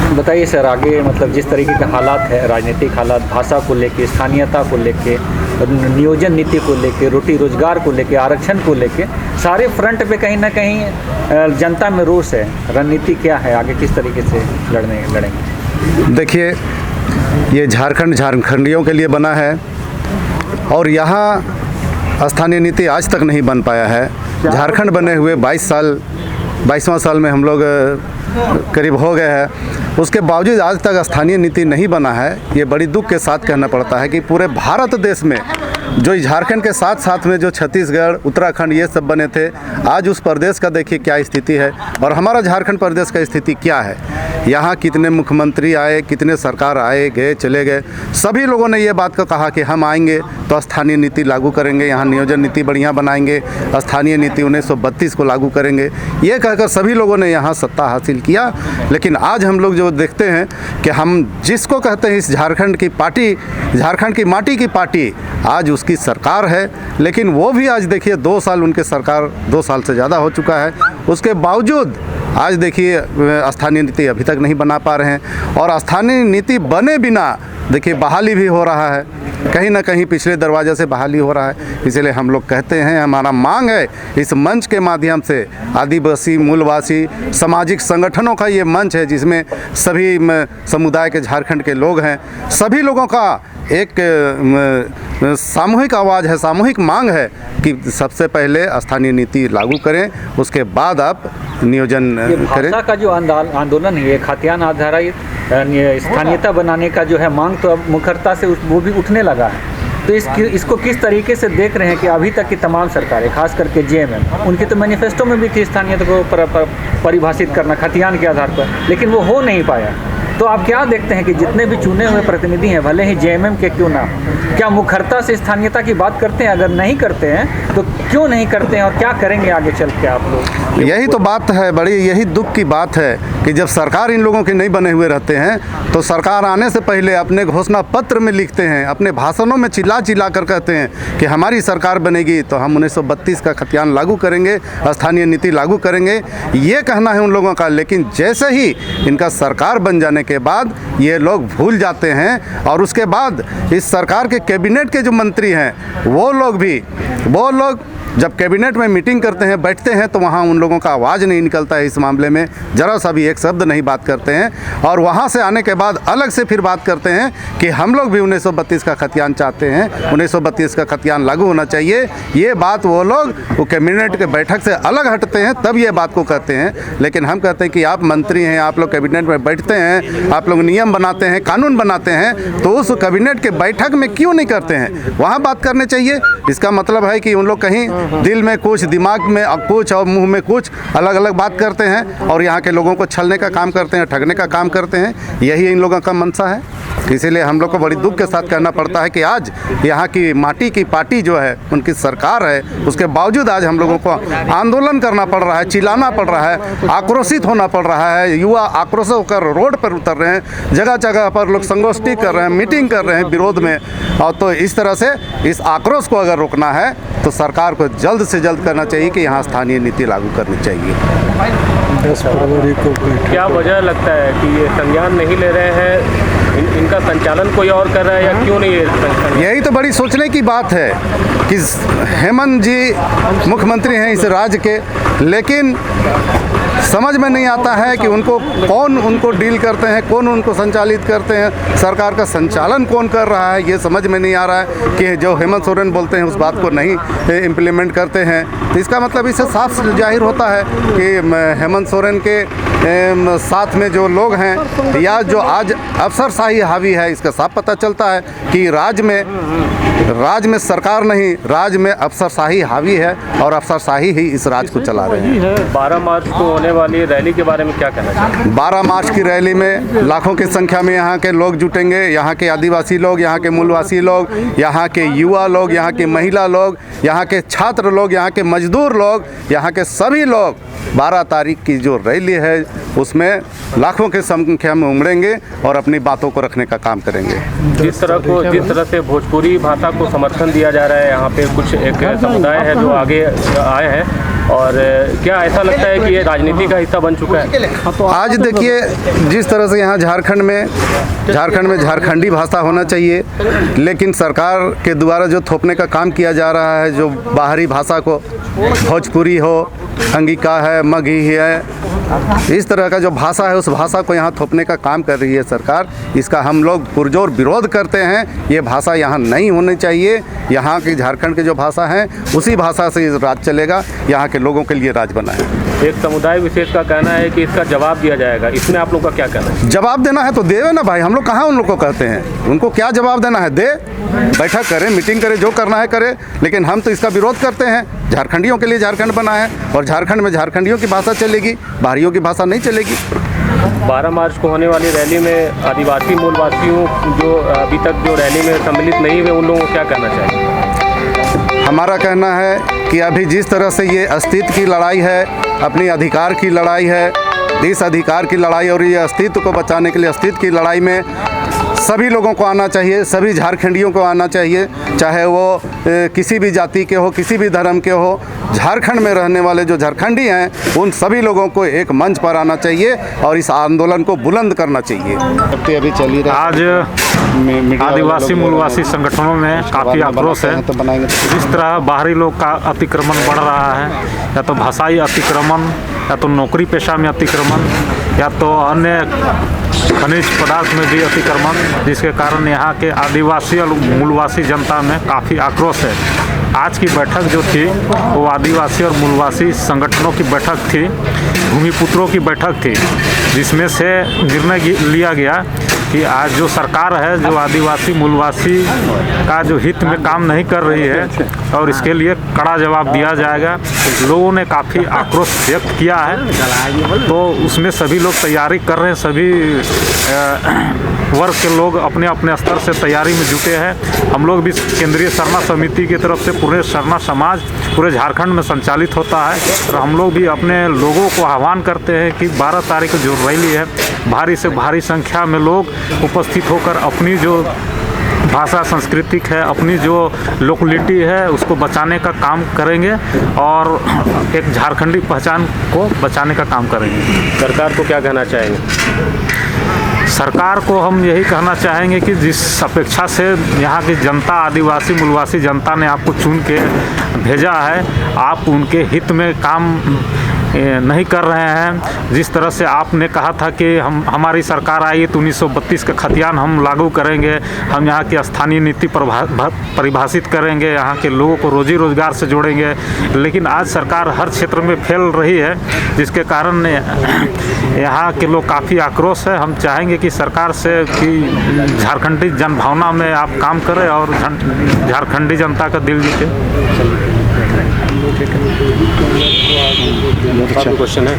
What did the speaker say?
बताइए सर, आगे मतलब जिस तरीके के हालात है, राजनीतिक हालात, भाषा को लेके, स्थानीयता को लेके, नियोजन नीति को लेके, रोटी रोजगार को लेके, आरक्षण को लेके, सारे फ्रंट पे कहीं ना कहीं जनता में रोष है। रणनीति क्या है, आगे किस तरीके से लड़ेंगे? देखिए, ये झारखंड झारखंडियों के लिए बना है और यहाँ स्थानीय नीति आज तक नहीं बन पाया है। झारखंड बने हुए 22वां साल में हम लोग करीब हो गए हैं, उसके बावजूद आज तक स्थानीय नीति नहीं बना है। ये बड़ी दुख के साथ कहना पड़ता है कि पूरे भारत देश में जो झारखंड के साथ साथ में जो छत्तीसगढ़, उत्तराखंड ये सब बने थे, आज उस प्रदेश का देखिए क्या स्थिति है और हमारा झारखंड प्रदेश का स्थिति क्या है। यहाँ कितने मुख्यमंत्री आए, कितने सरकार आए गए चले गए, सभी लोगों ने ये बात को कहा कि हम आएंगे तो स्थानीय नीति लागू करेंगे, यहाँ नियोजन नीति बढ़िया बनाएंगे, स्थानीय नीति 1932 को लागू करेंगे, ये कहकर सभी लोगों ने यहाँ सत्ता हासिल किया। लेकिन आज हम लोग जो देखते हैं कि हम जिसको कहते हैं इस झारखंड की पार्टी, झारखंड की माटी की पार्टी, आज उसकी सरकार है। लेकिन वो भी आज देखिए 2 साल उनके सरकार 2 साल से ज़्यादा हो चुका है, उसके बावजूद आज देखिए स्थानीय नीति अभी तक नहीं बना पा रहे हैं। और स्थानीय नीति बने बिना देखिए बहाली भी हो रहा है, कहीं ना कहीं पिछले दरवाजे से बहाली हो रहा है। इसलिए हम लोग कहते हैं, हमारा मांग है इस मंच के माध्यम से, आदिवासी मूलवासी सामाजिक संगठनों का ये मंच है जिसमें सभी समुदाय के झारखंड के लोग हैं, सभी लोगों का एक सामूहिक आवाज़ है, सामूहिक मांग है कि सबसे पहले स्थानीय नीति लागू करें, उसके बाद आप नियोजन करें। भाषा का जो आंदोलन है, खाद्यान्न आधारित स्थानीयता बनाने का जो है मांग, तो अब मुखरता से वो भी उठने लगा है। तो इसको किस तरीके से देख रहे हैं कि अभी तक की तमाम सरकारें, खास करके जेएमएम, उनकी तो मैनिफेस्टो में भी थी स्थानीयता को परिभाषित करना खाद्यान्न के आधार पर, लेकिन वो हो नहीं पाया। तो आप क्या देखते हैं कि जितने भी चुने हुए प्रतिनिधि हैं, भले ही जेएमएम के क्यों ना, क्या मुखरता से स्थानीयता की बात करते हैं? अगर नहीं करते हैं तो क्यों नहीं करते हैं और क्या करेंगे आगे चल के आप लोग? यही तो बात है, बड़ी यही दुख की बात है कि जब सरकार इन लोगों के नहीं बने हुए रहते हैं तो सरकार आने से पहले अपने घोषणा पत्र में लिखते हैं, अपने भाषणों में चिल्ला कर कहते हैं कि हमारी सरकार बनेगी तो हम 1932 का खतियान लागू करेंगे, स्थानीय नीति लागू करेंगे, ये कहना है उन लोगों का। लेकिन जैसे ही इनका सरकार बन जाने के बाद ये लोग भूल जाते हैं और उसके बाद इस सरकार के कैबिनेट के जो मंत्री हैं वो लोग जब कैबिनेट में मीटिंग करते हैं, बैठते हैं, तो वहाँ उन लोगों का आवाज़ नहीं निकलता है इस मामले में, ज़रा सा भी एक शब्द नहीं बात करते हैं। और वहाँ से आने के बाद अलग से फिर बात करते हैं कि हम लोग भी 1932 का खतियान चाहते हैं, 1932 का खतियान लागू होना चाहिए। ये बात वो लोग वो कैबिनेट के बैठक से अलग हटते हैं तब ये बात को कहते हैं। लेकिन हम कहते हैं कि आप मंत्री हैं, आप लोग कैबिनेट में बैठते हैं, आप लोग नियम बनाते हैं, कानून बनाते हैं, तो उस कैबिनेट के बैठक में क्यों नहीं करते हैं? वहाँ बात करने चाहिए। इसका मतलब है कि उन लोग कहीं दिल में कुछ, दिमाग में कुछ और मुंह में कुछ अलग अलग बात करते हैं और यहाँ के लोगों को छलने का काम करते हैं, ठगने का काम करते हैं। यही इन लोगों का मंशा है। इसीलिए हम लोग को बड़ी दुख के साथ कहना पड़ता है कि आज यहाँ की माटी की पार्टी जो है, उनकी सरकार है, उसके बावजूद आज हम लोगों को आंदोलन करना पड़ रहा है, चिल्लाना पड़ रहा है, आक्रोशित होना पड़ रहा है। युवा आक्रोश होकर रोड पर उतर रहे हैं, जगह जगह पर लोग संगोष्ठी कर रहे हैं, मीटिंग कर रहे हैं विरोध में। और तो इस तरह से इस आक्रोश को अगर रोकना है तो सरकार को जल्द से जल्द करना चाहिए कि यहाँ स्थानीय नीति लागू करनी चाहिए। 10 फरवरी को क्या वजह लगता है कि ये संज्ञान नहीं ले रहे हैं? इनका संचालन कोई और कर रहा है या क्यों नहीं? यही तो बड़ी सोचने की बात है कि हेमंत जी मुख्यमंत्री हैं इस राज्य के, लेकिन समझ में नहीं आता है कि कौन उनको डील करते हैं, कौन उनको संचालित करते हैं, सरकार का संचालन कौन कर रहा है, ये समझ में नहीं आ रहा है कि जो हेमंत सोरेन बोलते हैं उस बात को नहीं इम्प्लीमेंट करते हैं। तो इसका मतलब इससे साफ जाहिर होता है कि हेमंत सोरेन के साथ में जो लोग हैं या जो आज अफसरशाही हावी है, इसका साफ पता चलता है कि राज्य में सरकार नहीं, राज्य में अफसरशाही हावी है और अफसरशाही ही इस राज्य को चला रहे हैं। 12 मार्च को होने वाली रैली के बारे में क्या कहना चाहिए? 12 मार्च की रैली में लाखों की संख्या में यहाँ के लोग जुटेंगे, यहाँ के आदिवासी लोग, यहाँ के मूलवासी लोग, यहाँ के युवा लोग, यहाँ के महिला लोग, यहाँ के छात्र लोग, यहाँ के मजदूर लोग, यहाँ के सभी लोग 12 तारीख की जो रैली है उसमें लाखों की संख्या में उमड़ेंगे और अपनी बातों को रखने का काम करेंगे। जिस तरह से भोजपुरी भाषा को समर्थन दिया जा रहा है, यहाँ पे कुछ एक समुदाय है जो आगे आए हैं, और क्या ऐसा लगता है कि ये राजनीति का हिस्सा बन चुका है? आज देखिए जिस तरह से यहाँ झारखंड में झारखंडी भाषा होना चाहिए, लेकिन सरकार के द्वारा जो थोपने का काम किया जा रहा है, जो बाहरी भाषा को, भोजपुरी हो, अंगिका है, मगही है, इस तरह का जो भाषा है उस भाषा को यहाँ थोपने का काम कर रही है सरकार। इसका हम लोग पुरजोर विरोध करते हैं। ये भाषा यहाँ नहीं होनी चाहिए। यहाँ की झारखंड की जो भाषा है उसी भाषा से राज चलेगा। यहाँ के लोगों के लिए राज बना है। एक समुदाय विशेष का कहना है कि इसका जवाब दिया जाएगा, इसमें आप लोग का क्या कहना है? जवाब देना है तो देवे ना भाई, हम लोग कहाँ उन लोग को कहते हैं, उनको क्या जवाब देना है दे, बैठक करे, मीटिंग करे, जो करना है करे, लेकिन हम तो इसका विरोध करते हैं। झारखंडियों के लिए झारखंड बना है और झारखंड में झारखंडियों की भाषा चलेगी, बाहरियों की भाषा नहीं चलेगी। 12 मार्च को होने वाली रैली में आदिवासी मूलवासियों जो अभी तक जो रैली में सम्मिलित नहीं हुए, उन लोगों को क्या कहना चाहिए? हमारा कहना है कि अभी जिस तरह से ये अस्तित्व की लड़ाई है, अपनी अधिकार की लड़ाई है, इस अधिकार की लड़ाई और ये अस्तित्व को बचाने के लिए अस्तित्व की लड़ाई में सभी लोगों को आना चाहिए, सभी झारखंडियों को आना चाहिए, चाहे वो किसी भी जाति के हो, किसी भी धर्म के हो। झारखंड में रहने वाले जो झारखंडी हैं उन सभी लोगों को एक मंच पर आना चाहिए और इस आंदोलन को बुलंद करना चाहिए। अभी चली आज आदिवासी मूलवासी संगठनों में काफ़ी आक्रोश है। जिस तरह बाहरी लोग का अतिक्रमण बढ़ रहा है, या तो भाषाई अतिक्रमण, या तो नौकरी पेशा में अतिक्रमण, या तो अन्य खनिज पदार्थ में भी अतिक्रमण, जिसके कारण यहाँ के आदिवासी और मूलवासी जनता में काफ़ी आक्रोश है। आज की बैठक जो थी वो आदिवासी और मूलवासी संगठनों की बैठक थी, भूमिपुत्रों की बैठक थी, जिसमें से निर्णय लिया गया कि आज जो सरकार है जो आदिवासी मूलवासी का जो हित में काम नहीं कर रही है और इसके लिए कड़ा जवाब दिया जाएगा। लोगों ने काफ़ी आक्रोश व्यक्त किया है, तो उसमें सभी लोग तैयारी कर रहे हैं। सभी वर्ग के लोग अपने अपने स्तर से तैयारी में जुटे हैं। हम लोग भी केंद्रीय सरना समिति की तरफ से पूरे सरना समाज पूरे झारखंड में संचालित होता है, और हम लोग भी अपने लोगों को आह्वान करते हैं कि 12 तारीख को जो रैली है, भारी से भारी संख्या में लोग उपस्थित होकर अपनी जो भाषा सांस्कृतिक है, अपनी जो लोकलिटी है, उसको बचाने का काम करेंगे और एक झारखंडी पहचान को बचाने का काम करेंगे। सरकार को क्या कहना चाहेंगे? सरकार को हम यही कहना चाहेंगे कि जिस अपेक्षा से यहाँ की जनता, आदिवासी मूलवासी जनता ने आपको चुन के भेजा है, आप उनके हित में काम नहीं कर रहे हैं। जिस तरह से आपने कहा था कि हमारी सरकार आई है तो 1932 का खतियान हम लागू करेंगे, हम यहाँ की स्थानीय नीति परिभाषित करेंगे, यहाँ के लोगों को रोजी रोजगार से जोड़ेंगे, लेकिन आज सरकार हर क्षेत्र में फैल रही है, जिसके कारण यहाँ के लोग काफ़ी आक्रोश है। हम चाहेंगे कि सरकार से कि झारखंडी जनभावना में आप काम करें और झारखंडी जनता का दिल जीते। क्वेश्चन है।